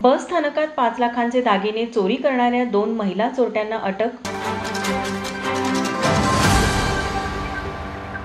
बस स्थानकात 5 लाखांचे दागिने चोरी करणाऱ्या 2 महिला चोरट्यांना अटक.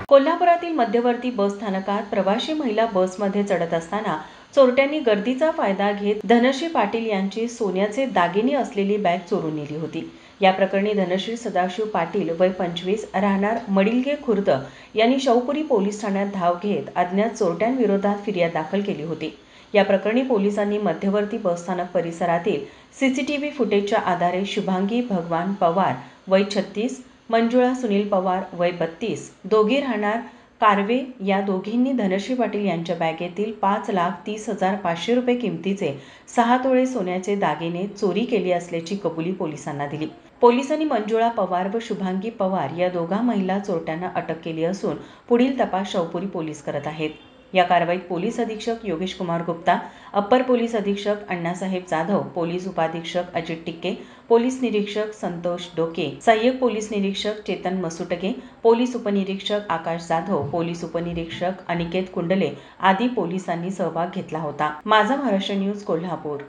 कोल्हापुरातील मध्यवर्ती बस स्थानकात प्रवासी महिला बसमध्ये चढत असताना चोरट्यांनी गर्दीचा फायदा घेत धनश्री पाटील यांची सोन्याचे दागिने असलेली बॅग चोरून नेली होती. या प्रकरणी धनश्री सदाशिव पाटील वय 25 राहणार मडिलगे खुर्द यांनी शाहूपुरी पोलीस ठाण्यात धाव घेत अज्ञात चोरट्यांविरोधात फिर्याद दाखल केली होती. या प्रकरणी पोलिसांनी मध्यवर्ती बसस्थानक परिसरातील सीसीटीव्ही फुटेजच्या आधारे शुभांगी भगवान पवार वय 36, मंजुळा सुनील पवार वय 32 दोघे राहणार कारवे या दोघींनी धनश्री पाटील यांच्या बॅगेतील 5,30,500 रुपये किमतीचे 6 तोळे सोन्याचे दागिने चोरी केली असल्याची कबुली पोलिसांना दिली. पोलिसांनी मंजुळा पवार व शुभांगी पवार या दोघा महिला चोरट्यांना अटक केली असून पुढील तपास शाहूपुरी पोलीस करत आहेत. या कारवाईत पोलीस अधीक्षक योगेश कुमार गुप्ता, अप्पर पोलीस अधीक्षक अण्णासाहेब जाधव, पोलीस उपाधीक्षक अजित टिक्के, पोलीस निरीक्षक संतोष डोके, सहाय्यक पोलीस निरीक्षक चेतन मसुटके, पोलीस उपनिरीक्षक आकाश जाधव, पोलीस उपनिरीक्षक अनिकेत कुंडले आदी पोलिसांनी सहभाग घेतला होता. माझा महाराष्ट्र न्यूज कोल्हापूर.